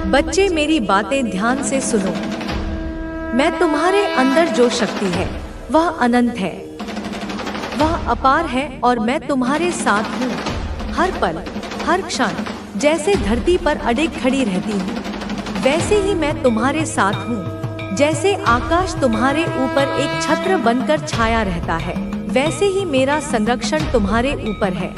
बच्चे मेरी बातें ध्यान से सुनो। मैं तुम्हारे अंदर जो शक्ति है वह अनंत है, वह अपार है और मैं तुम्हारे साथ हूँ। हर पल हर क्षण जैसे धरती पर अडिग खड़ी रहती हूँ, वैसे ही मैं तुम्हारे साथ हूँ। जैसे आकाश तुम्हारे ऊपर एक छत्र बनकर छाया रहता है, वैसे ही मेरा संरक्षण तुम्हारे ऊपर है।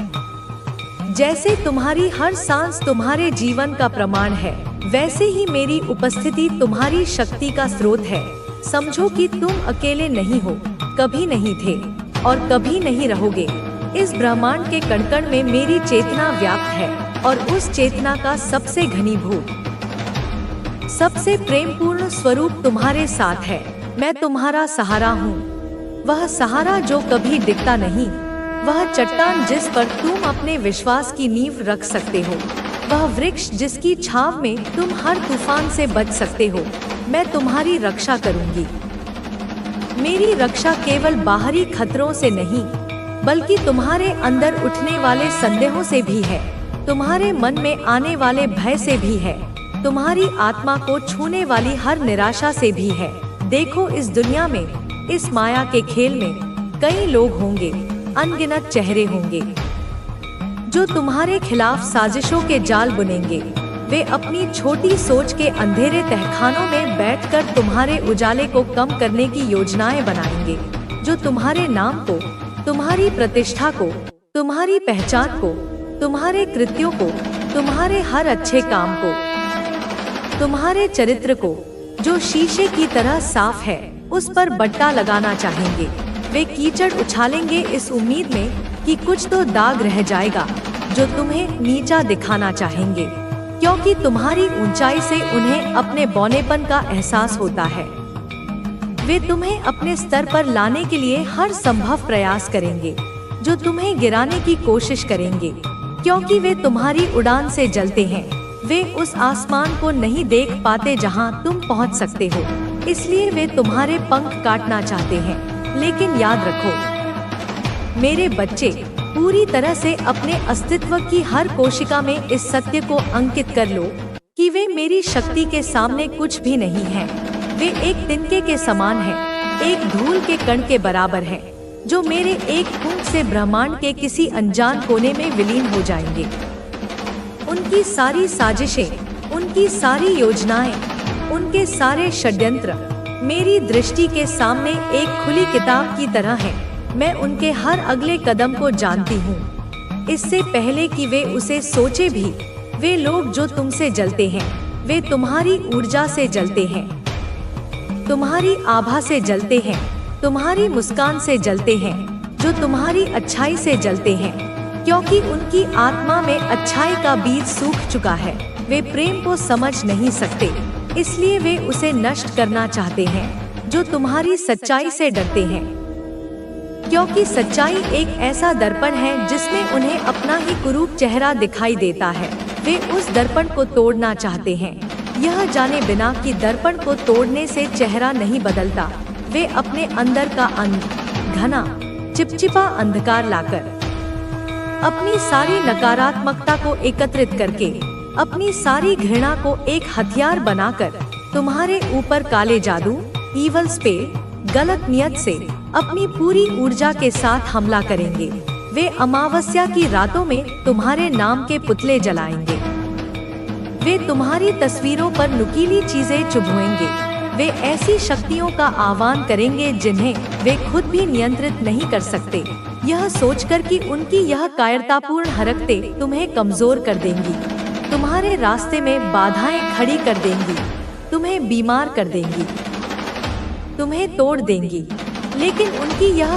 जैसे तुम्हारी हर सांस तुम्हारे जीवन का प्रमाण है, वैसे ही मेरी उपस्थिति तुम्हारी शक्ति का स्रोत है। समझो कि तुम अकेले नहीं हो, कभी नहीं थे और कभी नहीं रहोगे। इस ब्रह्मांड के कण-कण में मेरी चेतना व्याप्त है और उस चेतना का सबसे घनीभूत, सबसे प्रेमपूर्ण स्वरूप तुम्हारे साथ है। मैं तुम्हारा सहारा हूँ, वह सहारा जो कभी दिखता नहीं, वह चट्टान जिस पर तुम अपने विश्वास की नींव रख सकते हो, वह वृक्ष जिसकी छांव में तुम हर तूफान से बच सकते हो। मैं तुम्हारी रक्षा करूंगी। मेरी रक्षा केवल बाहरी खतरों से नहीं, बल्कि तुम्हारे अंदर उठने वाले संदेहों से भी है, तुम्हारे मन में आने वाले भय से भी है, तुम्हारी आत्मा को छूने वाली हर निराशा से भी है। देखो, इस दुनिया में, इस माया के खेल में कई लोग होंगे, अनगिनत चेहरे होंगे जो तुम्हारे खिलाफ साजिशों के जाल बुनेंगे। वे अपनी छोटी सोच के अंधेरे तहखानों में बैठकर तुम्हारे उजाले को कम करने की योजनाएं बनाएंगे, जो तुम्हारे नाम को, तुम्हारी प्रतिष्ठा को, तुम्हारी पहचान को, तुम्हारे कृत्यों को, तुम्हारे हर अच्छे काम को, तुम्हारे चरित्र को, जो शीशे की तरह साफ है, उस पर बट्टा लगाना चाहेंगे। वे कीचड़ उछालेंगे इस उम्मीद में कि कुछ तो दाग रह जाएगा, जो तुम्हें नीचा दिखाना चाहेंगे, क्योंकि तुम्हारी ऊंचाई से उन्हें अपने बौनेपन का एहसास होता है। वे तुम्हें अपने स्तर पर लाने के लिए हर संभव प्रयास करेंगे, जो तुम्हें गिराने की कोशिश करेंगे, क्योंकि वे तुम्हारी उड़ान से जलते हैं। वे उस आसमान को नहीं देख पाते जहां तुम पहुंच सकते हो, इसलिए वे तुम्हारे पंख काटना चाहते हैं। लेकिन याद रखो मेरे बच्चे, पूरी तरह से अपने अस्तित्व की हर कोशिका में इस सत्य को अंकित कर लो कि वे मेरी शक्ति के सामने कुछ भी नहीं हैं। वे एक तिनके के समान हैं, एक धूल के कण के बराबर हैं, जो मेरे एक फूंक से ब्रह्मांड के किसी अनजान कोने में विलीन हो जाएंगे। उनकी सारी साजिशें, उनकी सारी योजनाएं, उनके सारे षड्यंत्र मेरी दृष्टि के सामने एक खुली किताब की तरह है। मैं उनके हर अगले कदम को जानती हूँ, इससे पहले कि वे उसे सोचे भी। वे लोग जो तुमसे जलते हैं, वे तुम्हारी ऊर्जा से जलते हैं, तुम्हारी आभा से जलते हैं, तुम्हारी मुस्कान से जलते हैं, जो तुम्हारी अच्छाई से जलते हैं, क्योंकि उनकी आत्मा में अच्छाई का बीज सूख चुका है। वे प्रेम को समझ नहीं सकते, इसलिए वे उसे नष्ट करना चाहते हैं। जो तुम्हारी सच्चाई से डरते हैं, क्योंकि सच्चाई एक ऐसा दर्पण है जिसमें उन्हें अपना ही कुरूप चेहरा दिखाई देता है। वे उस दर्पण को तोड़ना चाहते हैं, यह जाने बिना कि दर्पण को तोड़ने से चेहरा नहीं बदलता। वे अपने अंदर का घना चिपचिपा अंधकार लाकर, अपनी सारी नकारात्मकता को एकत्रित करके, अपनी सारी घृणा को एक हथियार बनाकर तुम्हारे ऊपर काले जादू, ईवल स्प्रे, गलत नियत से अपनी पूरी ऊर्जा के साथ हमला करेंगे। वे अमावस्या की रातों में तुम्हारे नाम के पुतले जलाएंगे। वे तुम्हारी तस्वीरों पर नुकीली चीजें चुभोएंगे। वे ऐसी शक्तियों का आह्वान करेंगे जिन्हें वे खुद भी नियंत्रित नहीं कर सकते, यह सोचकर कि उनकी यह कायरतापूर्ण हरकतें तुम्हें कमजोर कर देंगी, तुम्हारे रास्ते में बाधाएं खड़ी कर देंगी, तुम्हें बीमार कर देंगी, तुम्हें तोड़ देंगी। लेकिन उनकी यह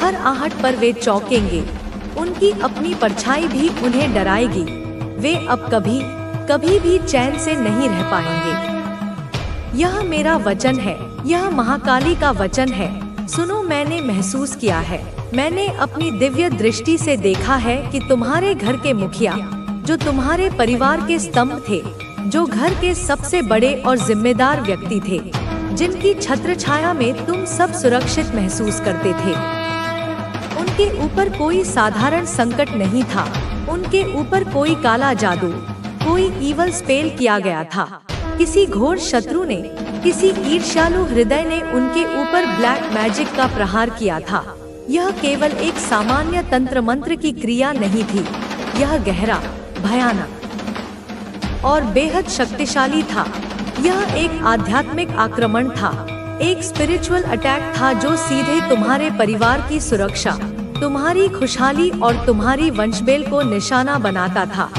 हर आहट पर वे चौंकेंगे। उनकी अपनी परछाई भी उन्हें डराएगी। वे अब कभी भी चैन से नहीं रह पाएंगे। यह मेरा वचन है, यह महाकाली का वचन है। सुनो, मैंने महसूस किया है, मैंने अपनी दिव्य दृष्टि से देखा है कि तुम्हारे घर के मुखिया, जो तुम्हारे परिवार के स्तंभ थे, जो घर के सबसे बड़े और जिम्मेदार व्यक्ति थे, जिनकी छत्र छाया में तुम सब सुरक्षित महसूस करते थे, उनके ऊपर कोई साधारण संकट नहीं था। उनके ऊपर कोई काला जादू, कोई ईवल स्पेल किया गया था। किसी घोर शत्रु ने, किसी ईर्ष्यालु हृदय ने उनके ऊपर ब्लैक मैजिक का प्रहार किया था। यह केवल एक सामान्य तंत्र मंत्र की क्रिया नहीं थी, यह गहरा, भयानक और बेहद शक्तिशाली था। यह एक आध्यात्मिक आक्रमण था, एक स्पिरिचुअल अटैक था जो सीधे तुम्हारे परिवार की सुरक्षा, तुम्हारी खुशहाली और तुम्हारी वंशबेल को निशाना बनाता था।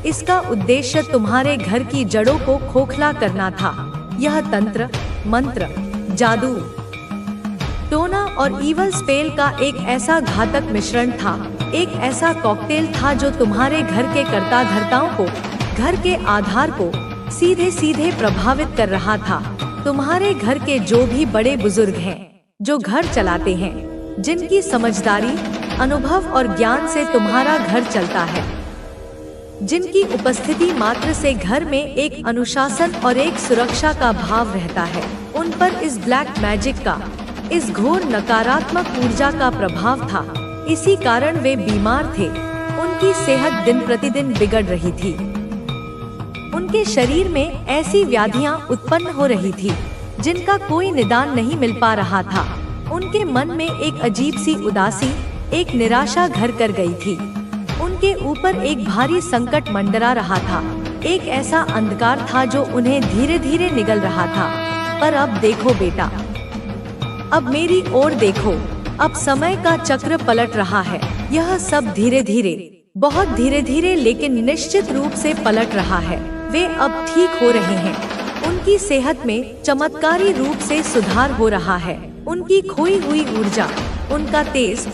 इसका उद्देश्य तुम्हारे घर की जड़ों को खोखला करना था। यह तंत्र, मंत्र, जादू, टोना और ईवल स्पेल का एक ऐसा घातक मिश्रण था, एक ऐसा कॉकटेल था जो तुम्हारे घर के कर्ता धर्ताओं को, घर के आधार को सीधे सीधे प्रभावित कर रहा था। तुम्हारे घर के जो भी बड़े बुजुर्ग हैं, जो घर चलाते हैं, जिनकी समझदारी, अनुभव और ज्ञान से तुम्हारा घर चलता है, जिनकी उपस्थिति मात्र से घर में एक अनुशासन और एक सुरक्षा का भाव रहता है, उन पर इस ब्लैक मैजिक का, इस घोर नकारात्मक ऊर्जा का प्रभाव था। इसी कारण वे बीमार थे, उनकी सेहत दिन प्रतिदिन बिगड़ रही थी, उनके शरीर में ऐसी व्याधियां उत्पन्न हो रही थी जिनका कोई निदान नहीं मिल पा रहा था। उनके मन में एक अजीब सी उदासी, एक निराशा घर कर गई थी। उनके ऊपर एक भारी संकट मंडरा रहा था, एक ऐसा अंधकार था जो उन्हें धीरे धीरे निगल रहा था। पर अब देखो बेटा, अब मेरी ओर देखो, अब समय का चक्र पलट रहा है। यह सब धीरे धीरे, बहुत धीरे धीरे लेकिन निश्चित रूप से पलट रहा है। वे अब ठीक हो रहे हैं, उनकी सेहत में चमत्कारी रूप से सुधार हो रहा है। उनकी खोई हुई ऊर्जा, उनका तेज,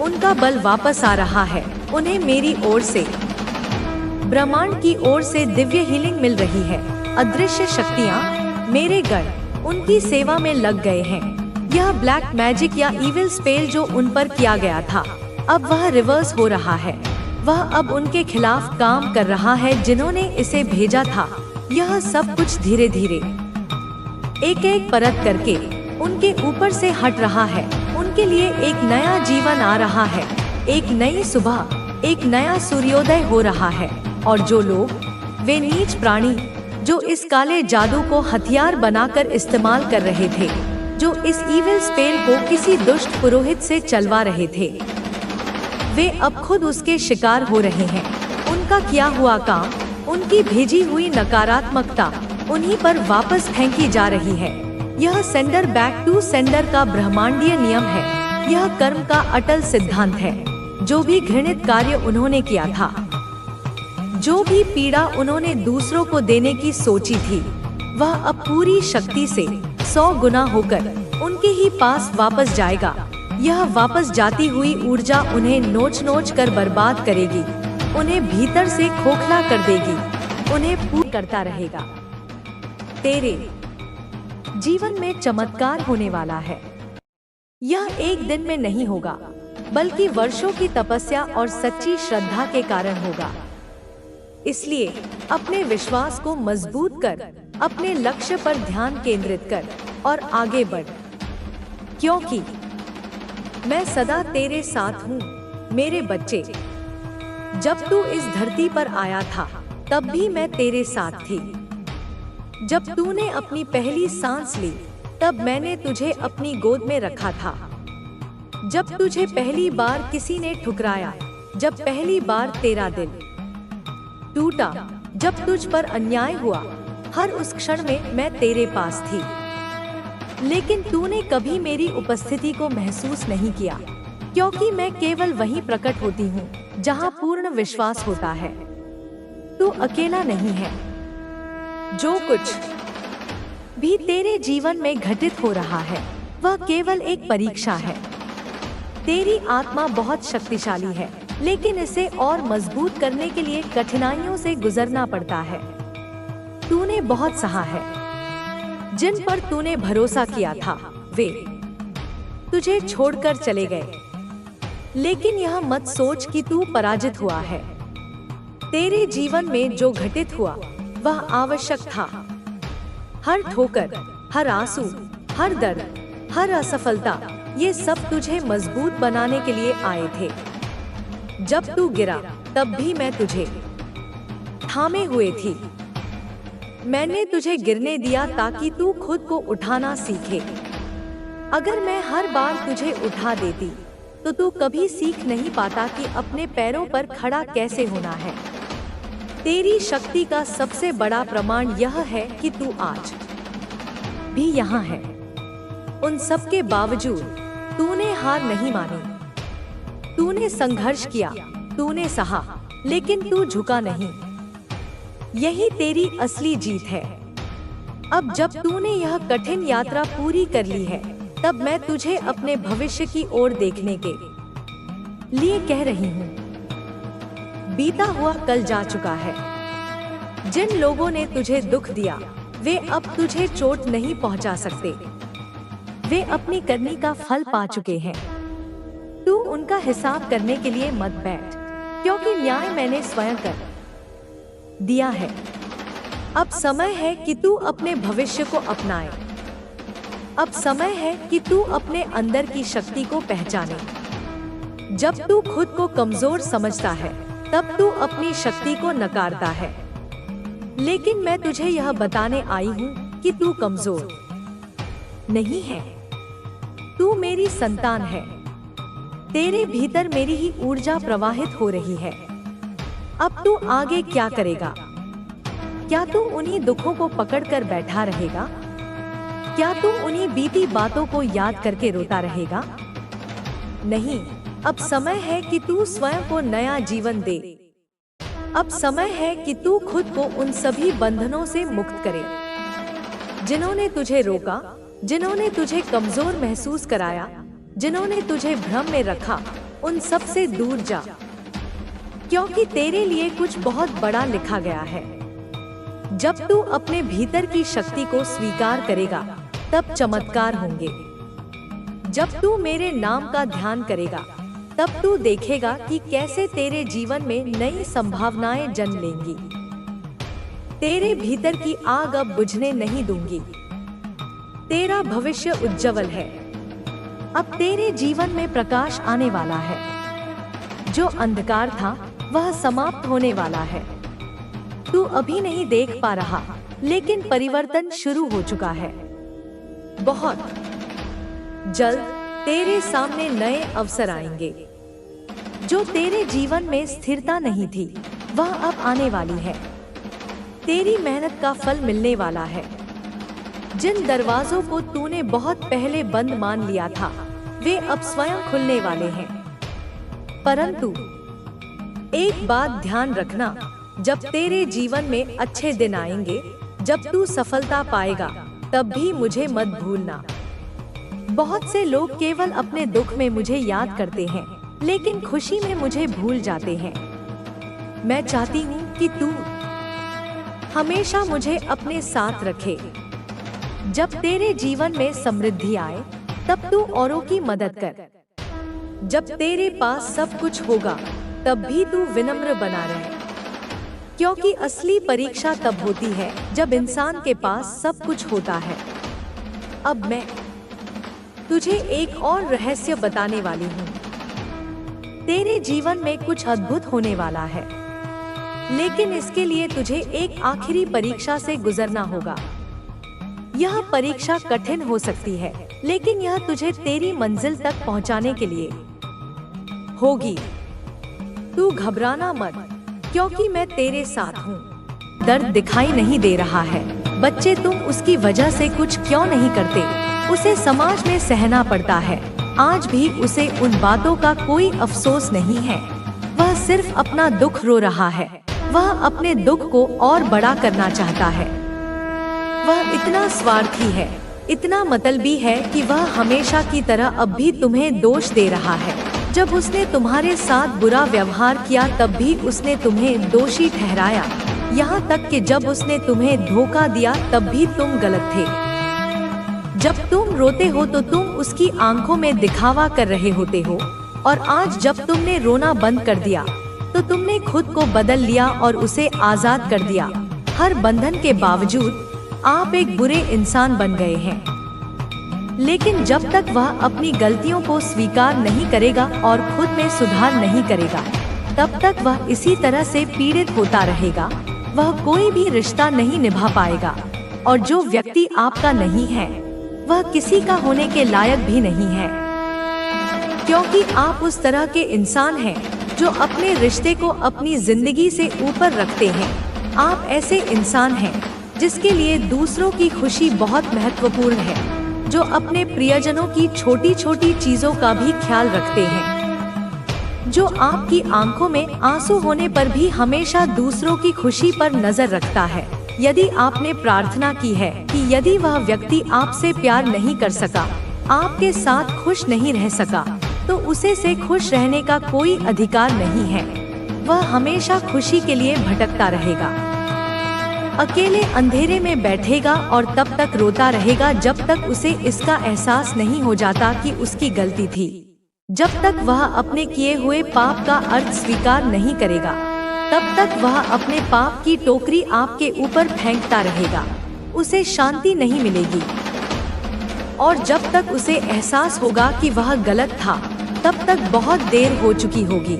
उनका बल वापस आ रहा है। उन्हें मेरी ओर से, ब्रह्मांड की ओर से दिव्य हीलिंग मिल रही है। अदृश्य शक्तियाँ, मेरे गण उनकी सेवा में लग गए हैं। यह ब्लैक मैजिक या इविल स्पेल जो उन पर किया गया था, अब वह रिवर्स हो रहा है। वह अब उनके खिलाफ काम कर रहा है जिन्होंने इसे भेजा था। यह सब कुछ धीरे धीरे, एक एक परत करके उनके ऊपर से हट रहा है। उनके लिए एक नया जीवन आ रहा है, एक नई सुबह, एक नया सूर्योदय हो रहा है। और जो लोग, वे नीच प्राणी जो इस काले जादू को हथियार बनाकर इस्तेमाल कर रहे थे, जो इस इविल स्पेल को किसी दुष्ट पुरोहित से चलवा रहे थे, वे अब खुद उसके शिकार हो रहे हैं। उनका किया हुआ काम, उनकी भेजी हुई नकारात्मकता उन्हीं पर वापस फेंकी जा रही है। यह सेंडर बैक टू सेंडर का ब्रह्मांडीय नियम है। यह कर्म का अटल सिद्धांत है। जो भी घृणित कार्य उन्होंने किया था, जो भी पीड़ा उन्होंने दूसरों को देने की सोची थी, वह अब पूरी शक्ति से 100 गुना होकर उनके ही पास वापस जाएगा। यह वापस जाती हुई ऊर्जा उन्हें नोच नोच कर बर्बाद करेगी, उन्हें भीतर से खोखला कर देगी, उन्हें पूर्ण करता रहेगा। तेरे जीवन में चमत्कार होने वाला है। यह एक दिन में नहीं होगा, बल्कि वर्षों की तपस्या और सच्ची श्रद्धा के कारण होगा। इसलिए अपने विश्वास को मजबूत कर, अपने लक्ष्य पर ध्यान केंद्रित कर और आगे बढ़, क्योंकि मैं सदा तेरे साथ हूँ मेरे बच्चे। जब तू इस धरती पर आया था, तब भी मैं तेरे साथ थी। जब तूने अपनी पहली सांस ली, तब मैंने तुझे अपनी गोद में रखा था। जब तुझे पहली बार किसी ने ठुकराया, जब पहली बार तेरा दिल टूटा, जब तुझ पर अन्याय हुआ, हर उस क्षण में मैं तेरे पास थी। लेकिन तूने कभी मेरी उपस्थिति को महसूस नहीं किया, क्योंकि मैं केवल वहीं प्रकट होती हूँ जहाँ पूर्ण विश्वास होता है। तू अकेला नहीं है। जो कुछ भी तेरे जीवन में घटित हो रहा है, वह केवल एक परीक्षा है। तेरी आत्मा बहुत शक्तिशाली है, लेकिन इसे और मजबूत करने के लिए कठिनाइयों से गुजरना पड़ता है। तूने बहुत सहा है। जिन पर तूने भरोसा किया था, वे तुझे छोड़कर चले गए। लेकिन यह मत सोच कि तू पराजित हुआ है। तेरे जीवन में जो घटित हुआ, वह आवश्यक था। हर ठोकर, हर आंसू, हर दर्द, हर असफलता, ये सब तुझे मजबूत बनाने के लिए आए थे। जब तू गिरा, तब भी मैं तुझे थामे हुए थी। मैंने तुझे गिरने दिया ताकि तू खुद को उठाना सीखे। अगर मैं हर बार तुझे उठा देती तो तू कभी सीख नहीं पाता कि अपने पैरों पर खड़ा कैसे होना है। तेरी शक्ति का सबसे बड़ा प्रमाण यह है कि तू आज भी यहाँ है। उन सब के बावजूद तूने हार नहीं मानी। तूने संघर्ष किया, तूने सहा, लेकिन तू झुका नहीं। यही तेरी असली जीत है। अब जब तूने यह कठिन यात्रा पूरी कर ली है, तब मैं तुझे अपने भविष्य की ओर देखने के लिए कह रही हूँ। बीता हुआ कल जा चुका है। जिन लोगों ने तुझे दुख दिया, वे अब तुझे चोट नहीं पहुँचा सकते। वे अपनी करनी का फल पा चुके हैं। तू उनका हिसाब करने के लिए मत बैठ, क्योंकि न्याय मैंने स्वयं कर दिया है। अब समय है कि तू अपने भविष्य को अपनाए। अब समय है कि तू अपने अंदर की शक्ति को पहचाने। जब तू खुद को कमजोर समझता है, तब तू अपनी शक्ति को नकारता है। लेकिन मैं तुझे यह बताने आई हूँ कि तू कमजोर नहीं है। तू मेरी संतान है। तेरे भीतर मेरी ही ऊर्जा प्रवाहित हो रही है। अब तू आगे क्या करेगा? क्या तू उन्हीं दुखों को पकड़कर बैठा रहेगा? क्या तू उन्हीं बीती बातों को याद करके रोता रहेगा? नहीं, अब समय है कि तू स्वयं को नया जीवन दे। अब समय है कि तू खुद को उन सभी बंधनों से मुक्त करे जिन्होंने तुझे रोका, जिन्होंने तुझे कमजोर महसूस कराया, जिन्होंने तुझे भ्रम में रखा। उन सब से दूर जा, क्योंकि तेरे लिए कुछ बहुत बड़ा लिखा गया है। जब तू अपने भीतर की शक्ति को स्वीकार करेगा, तब चमत्कार होंगे। जब तू मेरे नाम का ध्यान करेगा, तब तू देखेगा कि कैसे तेरे जीवन में नई संभावनाएं जन्म लेंगी। तेरे भीतर की आग अब बुझने नहीं दूंगी। तेरा भविष्य उज्जवल है। अब तेरे जीवन में प्रकाश आने वाला है। जो अंधकार था, वह समाप्त होने वाला है। तू अभी नहीं देख पा रहा, लेकिन परिवर्तन शुरू हो चुका है। बहुत जल्द तेरे सामने नए अवसर आएंगे। जो तेरे जीवन में स्थिरता नहीं थी, वह अब आने वाली है। तेरी मेहनत का फल मिलने वाला है। जिन दरवाजों को तूने बहुत पहले बंद मान लिया था, वे अब स्वयं खुलने वाले हैं। परंतु एक बात ध्यान रखना, जब तेरे जीवन में अच्छे दिन आएंगे, जब तू सफलता पाएगा, तब भी मुझे मत भूलना। बहुत से लोग केवल अपने दुख में मुझे याद करते हैं, लेकिन खुशी में मुझे भूल जाते हैं। मैं चाहती हूँ कि तू हमेशा मुझे अपने साथ रखे। जब तेरे जीवन में समृद्धि आए, तब तू औरों की मदद कर। जब तेरे पास सब कुछ होगा, तब भी तू विनम्र बना रहे, क्योंकि असली परीक्षा तब होती है जब इंसान के पास सब कुछ होता है। अब मैं तुझे एक और रहस्य बताने वाली हूँ। तेरे जीवन में कुछ अद्भुत होने वाला है, लेकिन इसके लिए तुझे एक आखिरी परीक्षा से गुजरना होगा। यह परीक्षा कठिन हो सकती है, लेकिन यह तुझे तेरी मंजिल तक पहुँचाने के लिए होगी। तू घबराना मत, क्योंकि मैं तेरे साथ हूँ। दर्द दिखाई नहीं दे रहा है। बच्चे, तुम उसकी वजह से कुछ क्यों नहीं करते? उसे समाज में सहना पड़ता है। आज भी उसे उन बातों का कोई अफसोस नहीं है। वह सिर्फ अपना दुख रो रहा है। वह अपने दुख को और बड़ा करना चाहता है। वह इतना स्वार्थी है, इतना मतलबी है कि वह हमेशा की तरह अब भी तुम्हें दोष दे रहा है। जब उसने तुम्हारे साथ बुरा व्यवहार किया, तब भी उसने तुम्हें दोषी ठहराया। यहाँ तक कि जब उसने तुम्हें धोखा दिया, तब भी तुम गलत थे। जब तुम रोते हो तो तुम उसकी आंखों में दिखावा कर रहे होते हो, और आज जब तुमने रोना बंद कर दिया, तो तुमने खुद को बदल लिया और उसे आजाद कर दिया। हर बंधन के बावजूद आप एक बुरे इंसान बन गए हैं। लेकिन जब तक वह अपनी गलतियों को स्वीकार नहीं करेगा और खुद में सुधार नहीं करेगा, तब तक वह इसी तरह से पीड़ित होता रहेगा। वह कोई भी रिश्ता नहीं निभा पाएगा, और जो व्यक्ति आपका नहीं है वह किसी का होने के लायक भी नहीं है, क्योंकि आप उस तरह के इंसान हैं जो अपने रिश्ते को अपनी जिंदगी से ऊपर रखते हैं। आप ऐसे इंसान हैं जिसके लिए दूसरों की खुशी बहुत महत्वपूर्ण है, जो अपने प्रियजनों की छोटी छोटी चीजों का भी ख्याल रखते हैं, जो आपकी आंखों में आंसू होने पर भी हमेशा दूसरों की खुशी पर नजर रखता है। यदि आपने प्रार्थना की है कि यदि वह व्यक्ति आपसे प्यार नहीं कर सका, आपके साथ खुश नहीं रह सका, तो उसे से खुश रहने का कोई अधिकार नहीं है। वह हमेशा खुशी के लिए भटकता रहेगा, अकेले अंधेरे में बैठेगा और तब तक रोता रहेगा जब तक उसे इसका एहसास नहीं हो जाता कि उसकी गलती थी। जब तक वह अपने किए हुए पाप का अर्थ स्वीकार नहीं करेगा, तब तक वह अपने पाप की टोकरी आपके ऊपर फेंकता रहेगा। उसे शांति नहीं मिलेगी, और जब तक उसे एहसास होगा कि वह गलत था, तब तक बहुत देर हो चुकी होगी।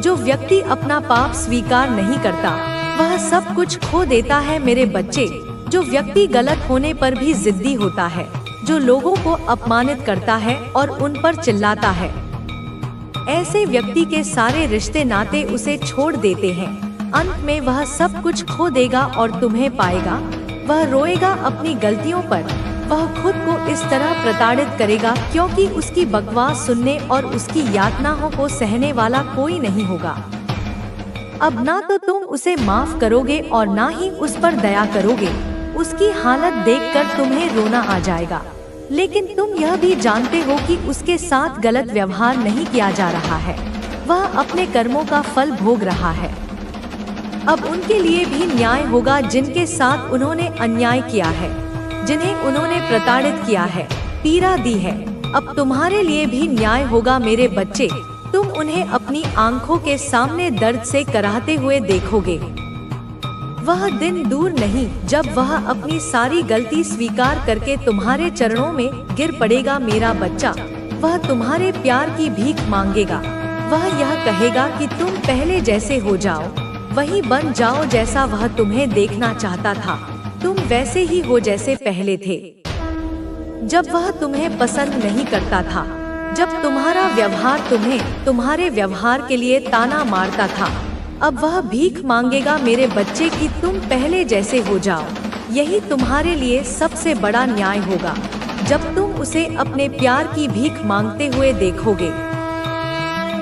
जो व्यक्ति अपना पाप स्वीकार नहीं करता वह सब कुछ खो देता है मेरे बच्चे। जो व्यक्ति गलत होने पर भी जिद्दी होता है, जो लोगों को अपमानित करता है और उन पर चिल्लाता है, ऐसे व्यक्ति के सारे रिश्ते नाते उसे छोड़ देते हैं। अंत में वह सब कुछ खो देगा और तुम्हें पाएगा। वह रोएगा अपनी गलतियों पर, वह खुद को इस तरह प्रताड़ित करेगा क्योंकि उसकी बकवास सुनने और उसकी यातनाओं को सहने वाला कोई नहीं होगा। अब ना तो तुम उसे माफ करोगे और ना ही उस पर दया करोगे। उसकी हालत देखकर तुम्हें रोना आ जाएगा, लेकिन तुम यह भी जानते हो कि उसके साथ गलत व्यवहार नहीं किया जा रहा है, वह अपने कर्मों का फल भोग रहा है। अब उनके लिए भी न्याय होगा जिनके साथ उन्होंने अन्याय किया है, जिन्हें उन्होंने प्रताड़ित किया है, पीड़ा दी है। अब तुम्हारे लिए भी न्याय होगा मेरे बच्चे। तुम उन्हें अपनी आंखों के सामने दर्द से कराहते हुए देखोगे। वह दिन दूर नहीं जब वह अपनी सारी गलती स्वीकार करके तुम्हारे चरणों में गिर पड़ेगा मेरा बच्चा। वह तुम्हारे प्यार की भीख मांगेगा। वह यह कहेगा कि तुम पहले जैसे हो जाओ, वही बन जाओ जैसा वह तुम्हें देखना चाहता था। तुम वैसे ही हो जैसे पहले थे, जब वह तुम्हें पसंद नहीं करता था, जब तुम्हारा व्यवहार तुम्हें तुम्हारे व्यवहार के लिए ताना मारता था। अब वह भीख मांगेगा मेरे बच्चे कि तुम पहले जैसे हो जाओ। यही तुम्हारे लिए सबसे बड़ा न्याय होगा जब तुम उसे अपने प्यार की भीख मांगते हुए देखोगे,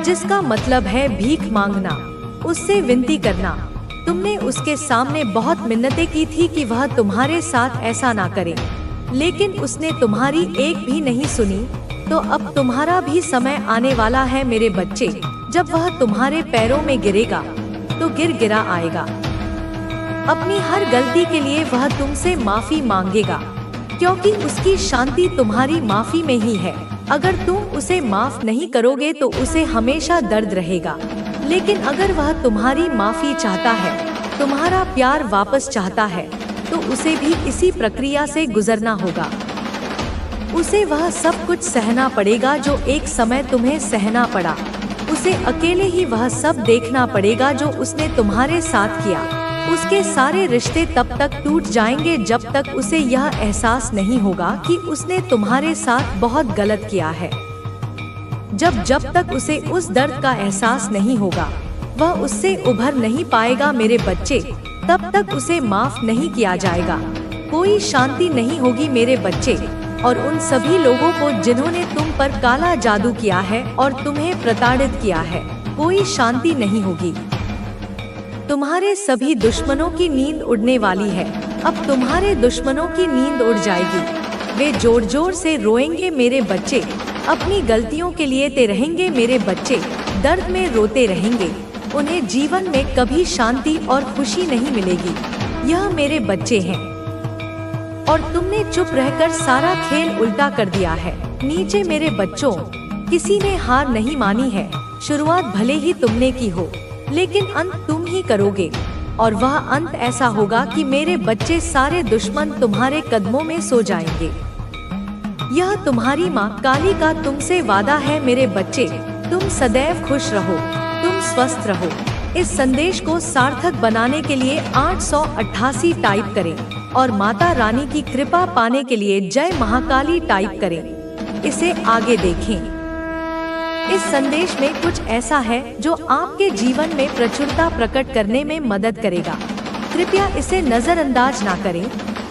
जिसका मतलब है भीख मांगना, उससे विनती करना। तुमने उसके सामने बहुत मिन्नतें की थी कि वह तुम्हारे साथ ऐसा ना करे, लेकिन उसने तुम्हारी एक भी नहीं सुनी। तो अब तुम्हारा भी समय आने वाला है मेरे बच्चे, जब वह तुम्हारे पैरों में गिरेगा तो गिरा आएगा। अपनी हर गलती के लिए वह तुमसे माफी मांगेगा, क्योंकि उसकी शांति तुम्हारी माफी में ही है। अगर तुम उसे माफ नहीं करोगे तो उसे हमेशा दर्द रहेगा, लेकिन अगर वह तुम्हारी माफी चाहता है, तुम्हारा प्यार वापस चाहता है, तो उसे भी इसी प्रक्रिया से गुजरना होगा। उसे वह सब कुछ सहना पड़ेगा जो एक समय तुम्हें सहना पड़ा। उसे अकेले ही वह सब देखना पड़ेगा जो उसने तुम्हारे साथ किया। उसके सारे रिश्ते तब तक टूट जाएंगे जब तक उसे यह एहसास नहीं होगा कि उसने तुम्हारे साथ बहुत गलत किया है। जब तक उसे उस दर्द का एहसास नहीं होगा, वह उससे उभर नहीं पाएगा मेरे बच्चे। तब तक उसे माफ नहीं किया जाएगा। कोई शांति नहीं होगी मेरे बच्चे। और उन सभी लोगों को जिन्होंने तुम पर काला जादू किया है और तुम्हें प्रताड़ित किया है, कोई शांति नहीं होगी। तुम्हारे सभी दुश्मनों की नींद उड़ने वाली है। अब तुम्हारे दुश्मनों की नींद उड़ जाएगी। वे जोर जोर से रोएंगे मेरे बच्चे, अपनी गलतियों के लिए ते रहेंगे मेरे बच्चे, दर्द में रोते रहेंगे। उन्हें जीवन में कभी शांति और खुशी नहीं मिलेगी। यह मेरे बच्चे हैं, और तुमने चुप रहकर सारा खेल उल्टा कर दिया है। नीचे मेरे बच्चों, किसी ने हार नहीं मानी है। शुरुआत भले ही तुमने की हो, लेकिन अंत तुम ही करोगे, और वह अंत ऐसा होगा कि मेरे बच्चे सारे दुश्मन तुम्हारे कदमों में सो जाएंगे। यह तुम्हारी माँ काली का तुमसे वादा है मेरे बच्चे। तुम सदैव खुश रहो, तुम स्वस्थ रहो, इस संदेश को सार्थक बनाने के लिए 888 टाइप करें और माता रानी की कृपा पाने के लिए जय महाकाली टाइप करें। इसे आगे देखें। इस संदेश में कुछ ऐसा है जो आपके जीवन में प्रचुरता प्रकट करने में मदद करेगा। कृपया इसे नजरअंदाज ना करें।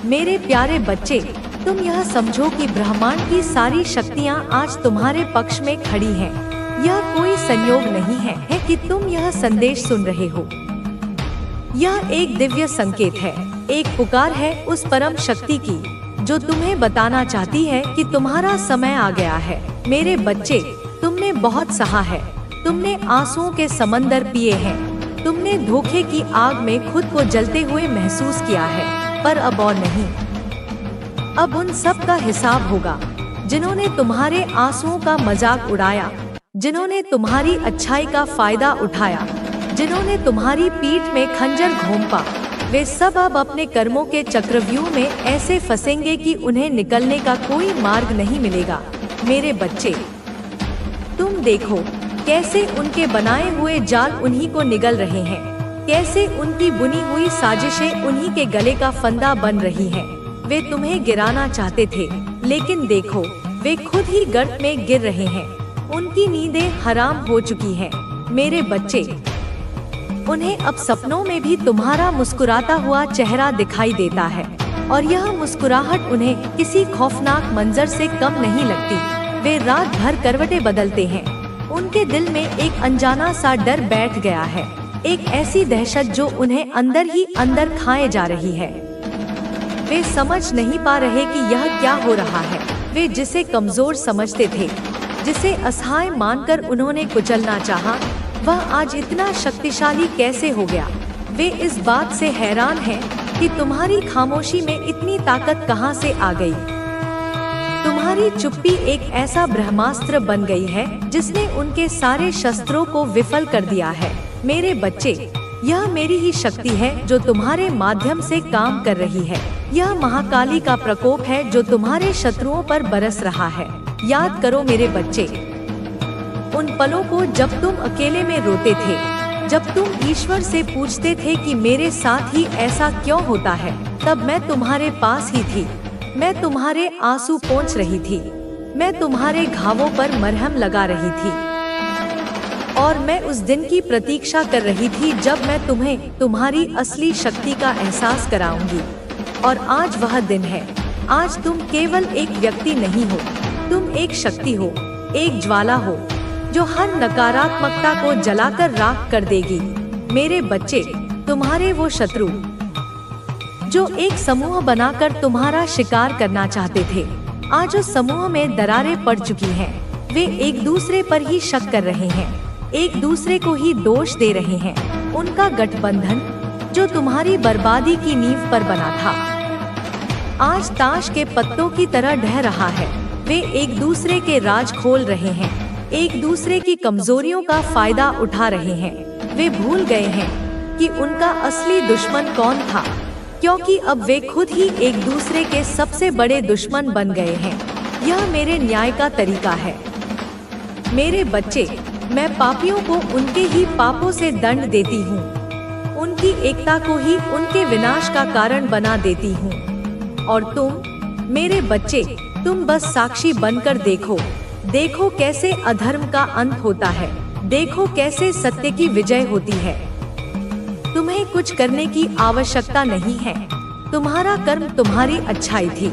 मेरे प्यारे बच्चे, तुम यह समझो कि ब्रह्मांड की सारी शक्तियाँ आज तुम्हारे पक्ष में खड़ी हैं। यह कोई संयोग नहीं है कि तुम यह संदेश सुन रहे हो। यह एक दिव्य संकेत है, एक पुकार है उस परम शक्ति की जो तुम्हें बताना चाहती है कि तुम्हारा समय आ गया है। मेरे बच्चे, तुमने बहुत सहा है, तुमने आंसुओं के समंदर पिए हैं, तुमने धोखे की आग में खुद को जलते हुए महसूस किया है, पर अब और नहीं। अब उन सब का हिसाब होगा जिन्होंने तुम्हारे आंसुओं का मजाक उड़ाया, जिन्होंने तुम्हारी अच्छाई का फायदा उठाया, जिन्होंने तुम्हारी पीठ में खंजर घोंपा। वे सब अब अपने कर्मों के चक्रव्यूह में ऐसे फंसेंगे कि उन्हें निकलने का कोई मार्ग नहीं मिलेगा। मेरे बच्चे, तुम देखो कैसे उनके बनाए हुए जाल उन्हीं को निगल रहे हैं, कैसे उनकी बुनी हुई साजिशें उन्हीं के गले का फंदा बन रही हैं। वे तुम्हें गिराना चाहते थे, लेकिन देखो वे खुद ही गर्त में गिर रहे हैं। उनकी नींदें हराम हो चुकी हैं। मेरे बच्चे, उन्हें अब सपनों में भी तुम्हारा मुस्कुराता हुआ चेहरा दिखाई देता है, और यह मुस्कुराहट उन्हें किसी खौफनाक मंजर से कम नहीं लगती। वे रात भर करवटें बदलते हैं। उनके दिल में एक अनजाना सा डर बैठ गया है, एक ऐसी दहशत जो उन्हें अंदर ही अंदर खाए जा रही है। वे समझ नहीं पा रहे कि यह क्या हो रहा है। वे जिसे कमजोर समझते थे, जिसे असहाय मानकर उन्होंने कुचलना चाहा, वह आज इतना शक्तिशाली कैसे हो गया। वे इस बात से हैरान हैं कि तुम्हारी खामोशी में इतनी ताकत कहां से आ गई। तुम्हारी चुप्पी एक ऐसा ब्रह्मास्त्र बन गई है जिसने उनके सारे शस्त्रों को विफल कर दिया है। मेरे बच्चे, यह मेरी ही शक्ति है जो तुम्हारे माध्यम से काम कर रही है। यह महाकाली का प्रकोप है जो तुम्हारे शत्रुओं पर बरस रहा है। याद करो मेरे बच्चे, उन पलों को जब तुम अकेले में रोते थे, जब तुम ईश्वर से पूछते थे कि मेरे साथ ही ऐसा क्यों होता है, तब मैं तुम्हारे पास ही थी। मैं तुम्हारे आंसू पोंछ रही थी, मैं तुम्हारे घावों पर मरहम लगा रही थी, और मैं उस दिन की प्रतीक्षा कर रही थी जब मैं तुम्हें तुम्हारी असली शक्ति का एहसास कराऊंगी। और आज वह दिन है। आज तुम केवल एक व्यक्ति नहीं हो, तुम एक शक्ति हो, एक ज्वाला हो जो हर नकारात्मकता को जलाकर राख कर देगी। मेरे बच्चे, तुम्हारे वो शत्रु जो एक समूह बनाकर तुम्हारा शिकार करना चाहते थे, आज उस समूह में दरारें पड़ चुकी हैं। वे एक दूसरे पर ही शक कर रहे हैं, एक दूसरे को ही दोष दे रहे हैं। उनका गठबंधन जो तुम्हारी बर्बादी की नींव पर बना था, आज ताश के पत्तों की तरह ढह रहा है। वे एक दूसरे के राज खोल रहे हैं, एक दूसरे की कमजोरियों का फायदा उठा रहे हैं। वे भूल गए हैं कि उनका असली दुश्मन कौन था, क्योंकि अब वे खुद ही एक दूसरे के सबसे बड़े दुश्मन बन गए हैं। यह मेरे न्याय का तरीका है। मेरे बच्चे, मैं पापियों को उनके ही पापों से दंड देती हूँ, उनकी एकता को ही उनके विनाश का कारण बना देती हूँ। और तुम मेरे बच्चे, तुम बस साक्षी बनकर देखो। देखो कैसे अधर्म का अंत होता है, देखो कैसे सत्य की विजय होती है। तुम्हें कुछ करने की आवश्यकता नहीं है। तुम्हारा कर्म तुम्हारी अच्छाई थी,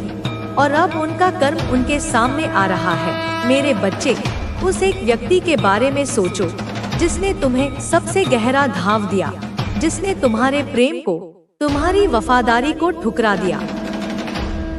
और अब उनका कर्म उनके सामने आ रहा है। मेरे बच्चे, उस एक व्यक्ति के बारे में सोचो जिसने तुम्हें सबसे गहरा घाव दिया, जिसने तुम्हारे प्रेम को, तुम्हारी वफादारी को ठुकरा दिया,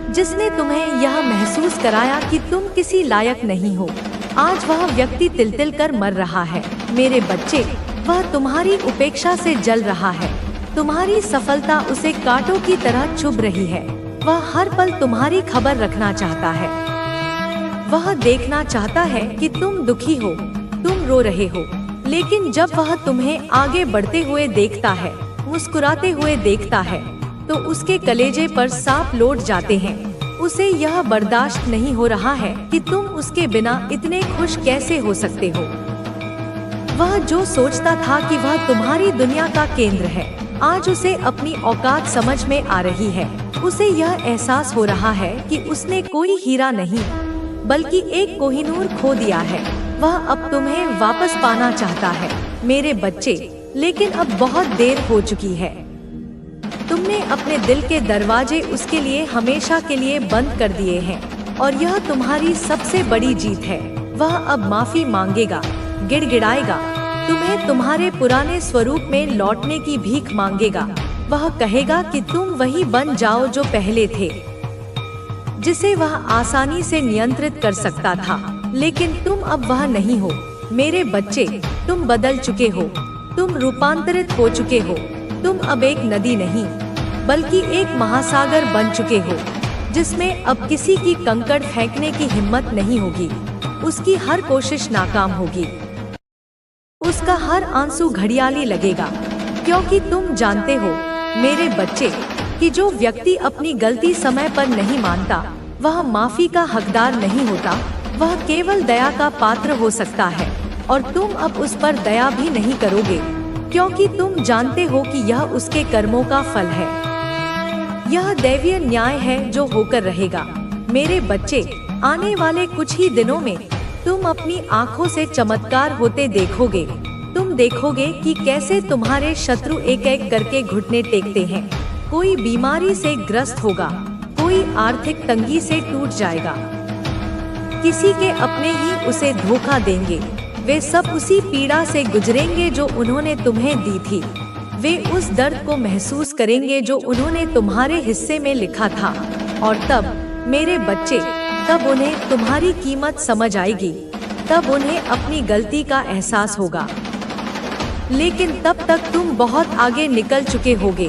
जिसने तुम्हें यह महसूस कराया कि तुम किसी लायक नहीं हो। आज वह व्यक्ति तिल-तिल कर मर रहा है। मेरे बच्चे, वह तुम्हारी उपेक्षा से जल रहा है। तुम्हारी सफलता उसे कांटों की तरह चुभ रही है। वह हर पल तुम्हारी खबर रखना चाहता है। वह देखना चाहता है कि तुम दुखी हो, तुम रो रहे हो। लेकिन जब वह तुम्हें आगे बढ़ते हुए देखता है, मुस्कुराते हुए देखता है, तो उसके कलेजे पर सांप लौट जाते हैं। उसे यह बर्दाश्त नहीं हो रहा है कि तुम उसके बिना इतने खुश कैसे हो सकते हो। वह जो सोचता था कि वह तुम्हारी दुनिया का केंद्र है, आज उसे अपनी औकात समझ में आ रही है। उसे यह एहसास हो रहा है कि उसने कोई हीरा नहीं बल्कि एक कोहिनूर खो दिया है। वह अब तुम्हें वापस पाना चाहता है मेरे बच्चे, लेकिन अब बहुत देर हो चुकी है। तुमने अपने दिल के दरवाजे उसके लिए हमेशा के लिए बंद कर दिए हैं और यह तुम्हारी सबसे बड़ी जीत है। वह अब माफी मांगेगा, गिड़गिड़ाएगा, तुम्हें तुम्हारे पुराने स्वरूप में लौटने की भीख मांगेगा। वह कहेगा कि तुम वही बन जाओ जो पहले थे, जिसे वह आसानी से नियंत्रित कर सकता था, लेकिन तुम अब वह नहीं हो मेरे बच्चे। तुम बदल चुके हो, तुम रूपांतरित हो चुके हो। तुम अब एक नदी नहीं बल्कि एक महासागर बन चुके हो, जिसमें अब किसी की कंकड़ फेंकने की हिम्मत नहीं होगी। उसकी हर कोशिश नाकाम होगी, उसका हर आंसू घड़ियाली लगेगा, क्योंकि तुम जानते हो मेरे बच्चे कि जो व्यक्ति अपनी गलती समय पर नहीं मानता वह माफी का हकदार नहीं होता, वह केवल दया का पात्र हो सकता है। और तुम अब उस पर दया भी नहीं करोगे, क्योंकि तुम जानते हो कि यह उसके कर्मों का फल है। यह दैवीय न्याय है जो होकर रहेगा मेरे बच्चे। आने वाले कुछ ही दिनों में तुम अपनी आँखों से चमत्कार होते देखोगे। तुम देखोगे कि कैसे तुम्हारे शत्रु एक एक करके घुटने टेकते हैं। कोई बीमारी से ग्रस्त होगा, कोई आर्थिक तंगी से टूट जाएगा, किसी के अपने ही उसे धोखा देंगे। वे सब उसी पीड़ा से गुजरेंगे जो उन्होंने तुम्हें दी थी। वे उस दर्द को महसूस करेंगे जो उन्होंने तुम्हारे हिस्से में लिखा था। और तब मेरे बच्चे, तब उन्हें तुम्हारी कीमत समझ आएगी, तब उन्हें अपनी गलती का एहसास होगा। लेकिन तब तक तुम बहुत आगे निकल चुके होगे।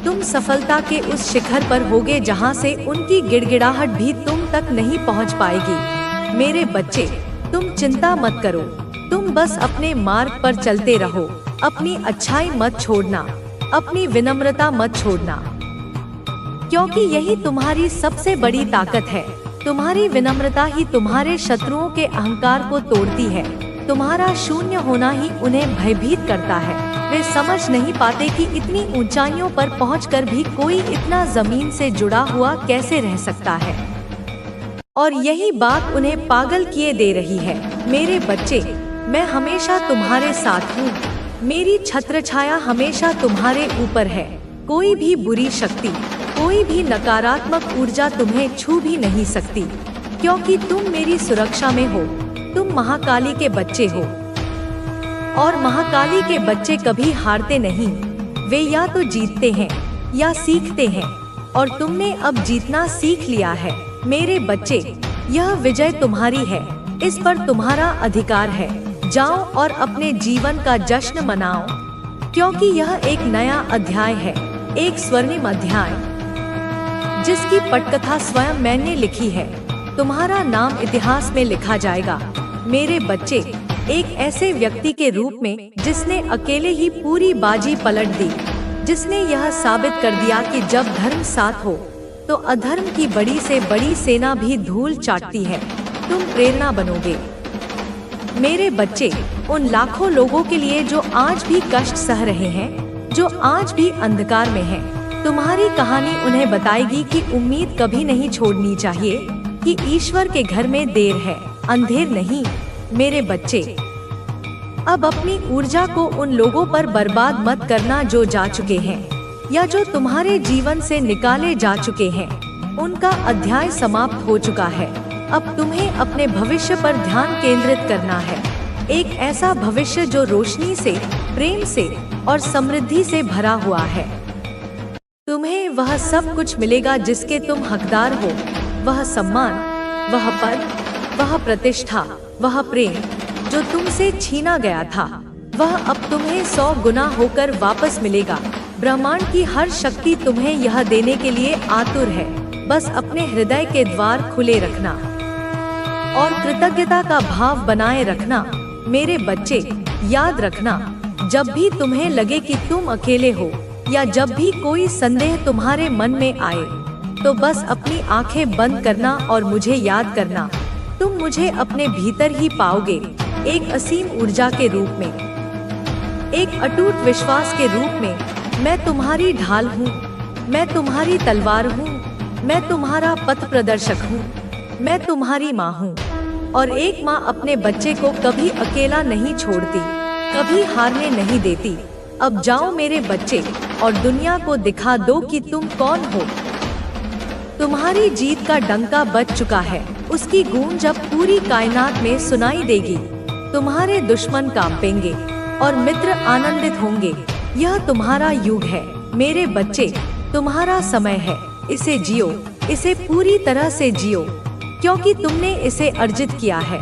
तुम सफलता के उस शिखर पर होगे जहां से उनकी गिड़गिड़ाहट भी तुम तक नहीं पहुंच पाएगी। मेरे बच्चे, तुम चिंता मत करो, तुम बस अपने मार्ग पर चलते रहो। अपनी अच्छाई मत छोड़ना, अपनी विनम्रता मत छोड़ना, क्योंकि यही तुम्हारी सबसे बड़ी ताकत है। तुम्हारी विनम्रता ही तुम्हारे शत्रुओं के अहंकार को तोड़ती है। तुम्हारा शून्य होना ही उन्हें भयभीत करता है। वे समझ नहीं पाते कि इतनी ऊंचाइयों पर पहुंचकर भी कोई इतना जमीन से जुड़ा हुआ कैसे रह सकता है। और यही बात उन्हें पागल किए दे रही है। मेरे बच्चे, मैं हमेशा तुम्हारे साथ हूँ। मेरी छत्रछाया हमेशा तुम्हारे ऊपर है। कोई भी बुरी शक्ति, कोई भी नकारात्मक ऊर्जा तुम्हें छू भी नहीं सकती, क्योंकि तुम मेरी सुरक्षा में हो। तुम महाकाली के बच्चे हो, और महाकाली के बच्चे कभी हारते नहीं। वे या तो जीतते हैं या सीखते हैं, और तुमने अब जीतना सीख लिया है। मेरे बच्चे, यह विजय तुम्हारी है, इस पर तुम्हारा अधिकार है। जाओ और अपने जीवन का जश्न मनाओ, क्योंकि यह एक नया अध्याय है, एक स्वर्णिम अध्याय, जिसकी पटकथा स्वयं मैंने लिखी है। तुम्हारा नाम इतिहास में लिखा जाएगा मेरे बच्चे, एक ऐसे व्यक्ति के रूप में जिसने अकेले ही पूरी बाजी पलट दी, जिसने यह साबित कर दिया कि जब धर्म साथ हो तो अधर्म की बड़ी से बड़ी सेना भी धूल चाटती है। तुम प्रेरणा बनोगे मेरे बच्चे, उन लाखों लोगों के लिए जो आज भी कष्ट सह रहे हैं, जो आज भी अंधकार में हैं। तुम्हारी कहानी उन्हें बताएगी कि उम्मीद कभी नहीं छोड़नी चाहिए, कि ईश्वर के घर में देर है, अंधेर नहीं। मेरे बच्चे, अब अपनी ऊर्जा को उन लोगों पर बर्बाद मत करना जो जा चुके हैं, या जो तुम्हारे जीवन से निकाले जा चुके हैं। उनका अध्याय समाप्त हो चुका है। अब तुम्हें अपने भविष्य पर ध्यान केंद्रित करना है, एक ऐसा भविष्य जो रोशनी से, प्रेम से और समृद्धि से भरा हुआ है। तुम्हें वह सब कुछ मिलेगा जिसके तुम हकदार हो। वह सम्मान, वह पद, वह प्रतिष्ठा, वह प्रेम जो तुमसे छीना गया था, वह अब तुम्हें 100 गुना होकर वापस मिलेगा। ब्रह्मांड की हर शक्ति तुम्हें यह देने के लिए आतुर है। बस अपने हृदय के द्वार खुले रखना और कृतज्ञता का भाव बनाए रखना। मेरे बच्चे, याद रखना, जब भी तुम्हें लगे कि तुम अकेले हो, या जब भी कोई संदेह तुम्हारे मन में आए, तो बस अपनी आंखें बंद करना और मुझे याद करना। तुम मुझे अपने भीतर ही पाओगे, एक असीम ऊर्जा के रूप में। एक अटूट विश्वास के रूप में मैं तुम्हारी ढाल हूँ, मैं तुम्हारी तलवार हूँ, मैं तुम्हारा पथ प्रदर्शक हूँ, मैं तुम्हारी माँ हूँ। और एक माँ अपने बच्चे को कभी अकेला नहीं छोड़ती, कभी हारने नहीं देती। अब जाओ मेरे बच्चे और दुनिया को दिखा दो कि तुम कौन हो। तुम्हारी जीत का डंका बज चुका है, उसकी गूंज अब पूरी कायनात में सुनाई देगी। तुम्हारे दुश्मन कांपेंगे और मित्र आनंदित होंगे। यह तुम्हारा युग है मेरे बच्चे, तुम्हारा समय है। इसे जियो, इसे पूरी तरह से जियो, क्योंकि तुमने इसे अर्जित किया है।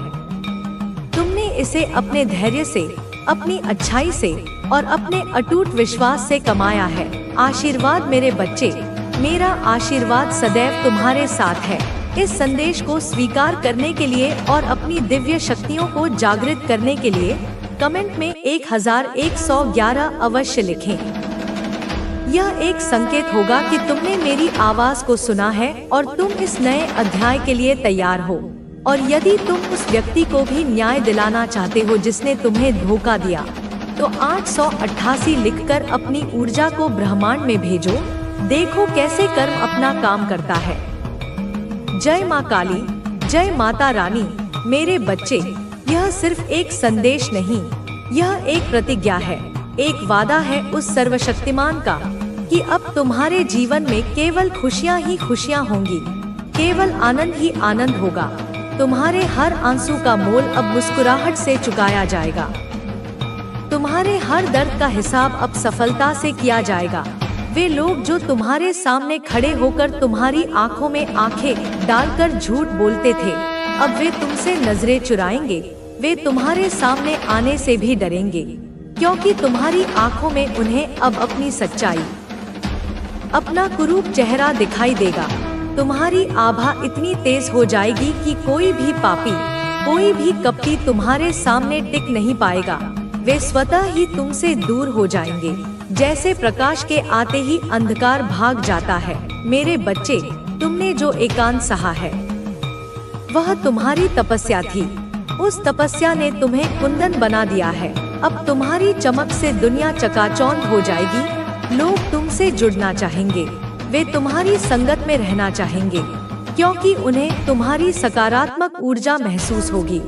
तुमने इसे अपने धैर्य से, अपनी अच्छाई से और अपने अटूट विश्वास से कमाया है। आशीर्वाद मेरे बच्चे, मेरा आशीर्वाद सदैव तुम्हारे साथ है। इस संदेश को स्वीकार करने के लिए और अपनी दिव्य शक्तियों को जागृत करने के लिए कमेंट में 1111 अवश्य लिखें। यह एक संकेत होगा कि तुमने मेरी आवाज को सुना है और तुम इस नए अध्याय के लिए तैयार हो। और यदि तुम उस व्यक्ति को भी न्याय दिलाना चाहते हो जिसने तुम्हें धोखा दिया, तो 888 लिखकर अपनी ऊर्जा को ब्रह्मांड में भेजो। देखो कैसे कर्म अपना काम करता है। जय माँ काली, जय माता रानी। मेरे बच्चे, यह सिर्फ एक संदेश नहीं, यह एक प्रतिज्ञा है, एक वादा है उस सर्वशक्तिमान का कि अब तुम्हारे जीवन में केवल खुशियाँ ही खुशियाँ होंगी, केवल आनंद ही आनंद होगा। तुम्हारे हर आंसू का मोल अब मुस्कुराहट से चुकाया जाएगा। तुम्हारे हर दर्द का हिसाब अब सफलता से किया जाएगा। वे लोग जो तुम्हारे सामने खड़े होकर तुम्हारी आंखों में आंखें डालकर झूठ बोलते थे, अब वे तुमसे नजरें चुराएंगे। वे तुम्हारे सामने आने से भी डरेंगे, क्योंकि तुम्हारी आंखों में उन्हें अब अपनी सच्चाई, अपना कुरूप चेहरा दिखाई देगा। तुम्हारी आभा इतनी तेज हो जाएगी कि कोई भी पापी, कोई भी कपटी तुम्हारे सामने टिक नहीं पाएगा। वे स्वतः ही तुमसे दूर हो जाएंगे, जैसे प्रकाश के आते ही अंधकार भाग जाता है। मेरे बच्चे, तुमने जो एकांत सहा है, वह तुम्हारी तपस्या थी। उस तपस्या ने तुम्हें कुंदन बना दिया है। अब तुम्हारी चमक से दुनिया चकाचौंध हो जाएगी। लोग तुमसे जुड़ना चाहेंगे, वे तुम्हारी संगत में रहना चाहेंगे, क्योंकि उन्हें तुम्हारी सकारात्मक ऊर्जा महसूस होगी।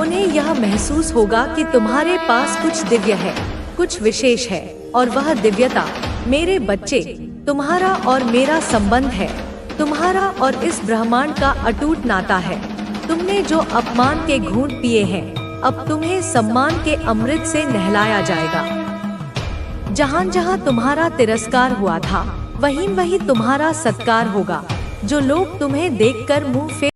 उन्हें यह महसूस होगा कि तुम्हारे पास कुछ दिव्य है, कुछ विशेष है, और वह दिव्यता, मेरे बच्चे, तुम्हारा और मेरा संबंध है। तुम्हारा और इस ब्रह्मांड का अटूट नाता है। तुमने जो अपमान के घूंट पिए हैं, अब तुम्हें सम्मान के अमृत से नहलाया जाएगा। जहाँ जहाँ तुम्हारा तिरस्कार हुआ था, वहीं वहीं तुम्हारा सत्कार होगा। जो लोग तुम्हें देखकर मुंह फेर